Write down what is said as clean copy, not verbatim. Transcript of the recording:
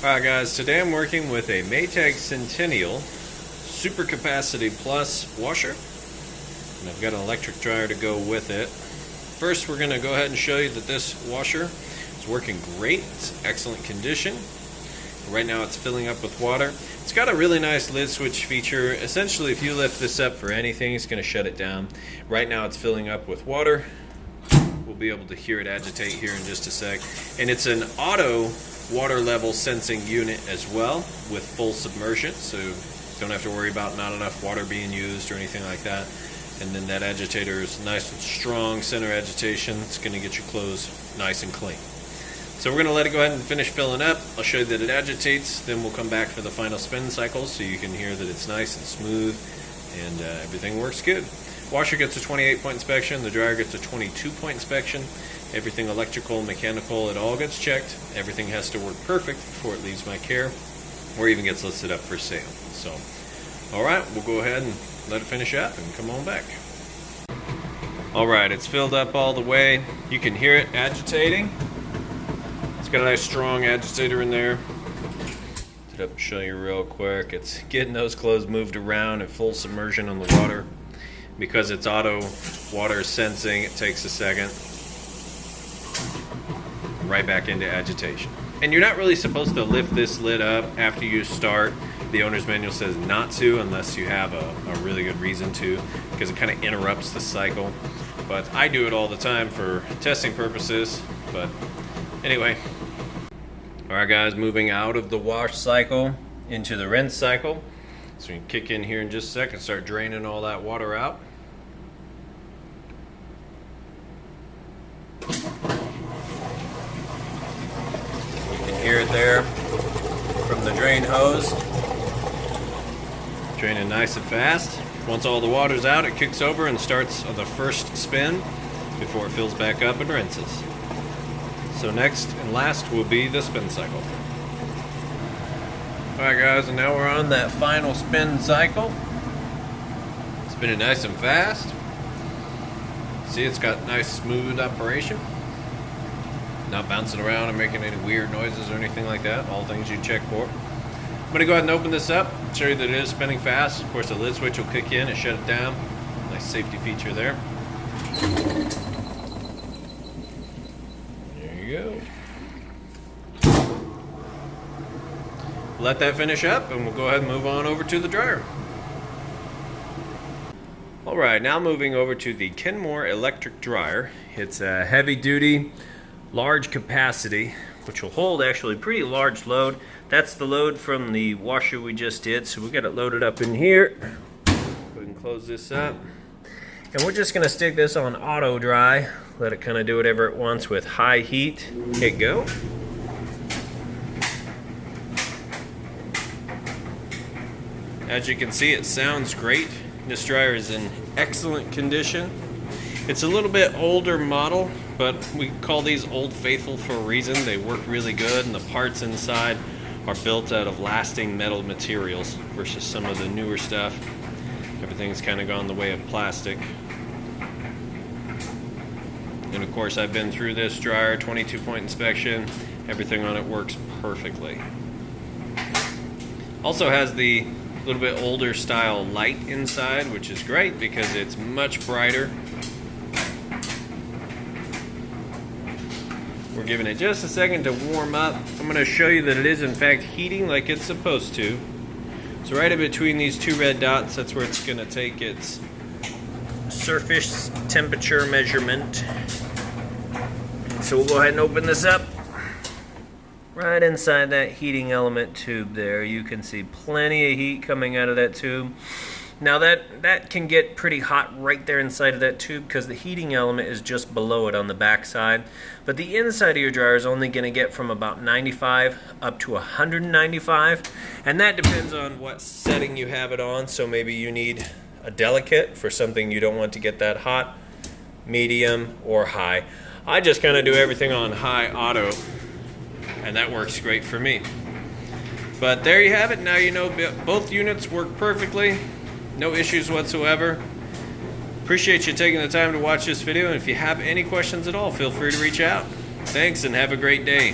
Alright guys, today I'm working with a Maytag Centennial Super Capacity Plus washer, and I've got an electric dryer to go with it. First we're going to go ahead and show you that this washer is working great. It's excellent condition. Right now it's filling up with water. It's got a really nice lid switch feature. Essentially if you lift this up for anything, it's going to shut it down. Right now it's filling up with water. We'll be able to hear it agitate here in just a sec. And it's an auto water level sensing unit as well with full submersion, so you don't have to worry about not enough water being used or anything like that. And then that agitator is nice and strong center agitation. It's going to get your clothes nice and clean. So we're going to let it go ahead and finish filling up. I'll show you that it agitates, then we'll come back for the final spin cycle so you can hear that it's nice and smooth and everything works good. Washer gets a 28-point inspection, the dryer gets a 22-point inspection. Everything electrical, mechanical, it all gets checked. Everything has to work perfect before it leaves my care or even gets listed up for sale. So, alright, we'll go ahead and let it finish up and come on back. Alright, it's filled up all the way. You can hear it agitating. It's got a nice strong agitator in there. Put it up and show you real quick. It's getting those clothes moved around at full submersion on the water. Because it's auto water sensing, it takes a second. Right back into agitation. And you're not really supposed to lift this lid up after you start. The owner's manual says not to unless you have a really good reason to, because it kind of interrupts the cycle. But I do it all the time for testing purposes. But anyway. Alright guys, moving out of the wash cycle into the rinse cycle. So we can kick in here in just a second, start draining all that water out. Hear it there from the drain hose, draining nice and fast. Once all the water's out, it kicks over and starts the first spin before it fills back up and rinses. So next and last will be the spin cycle. Alright guys, and now we're on that final spin cycle. Spinning nice and fast. See, it's got nice smooth operation. Not bouncing around and making any weird noises or anything like that. All things you check for. I'm going to go ahead and open this up, show you that it is spinning fast. Of course the lid switch will kick in and shut it down. Nice safety feature there. There you go. Let that finish up and we'll go ahead and move on over to the dryer. Alright, now moving over to the Kenmore electric dryer. It's a heavy duty, large capacity, which will hold actually pretty large load. That's the load from the washer we just did, so we got it loaded up in here. We can close this up. And we're just going to stick this on auto dry, let it kind of do whatever it wants with high heat. Hit go. As you can see, it sounds great. This dryer is in excellent condition. It's a little bit older model, but we call these Old Faithful for a reason. They work really good, and the parts inside are built out of lasting metal materials versus some of the newer stuff. Everything's kind of gone the way of plastic. And of course, I've been through this dryer, 22-point inspection. Everything on it works perfectly. Also has the little bit older style light inside, which is great because it's much brighter. We're giving it just a second to warm up. I'm going to show you that it is in fact heating like it's supposed to. So right in between these two red dots, that's where it's going to take its surface temperature measurement. So we'll go ahead and open this up. Right inside that heating element tube there, you can see plenty of heat coming out of that tube. Now that can get pretty hot right there inside of that tube because the heating element is just below it on the back side. But the inside of your dryer is only going to get from about 95 up to 195. And that depends on what setting you have it on. So maybe you need a delicate for something you don't want to get that hot, medium, or high. I just kind of do everything on high auto, and that works great for me. But there you have it. Now you know both units work perfectly. No issues whatsoever. Appreciate you taking the time to watch this video, and if you have any questions at all, feel free to reach out. Thanks and have a great day.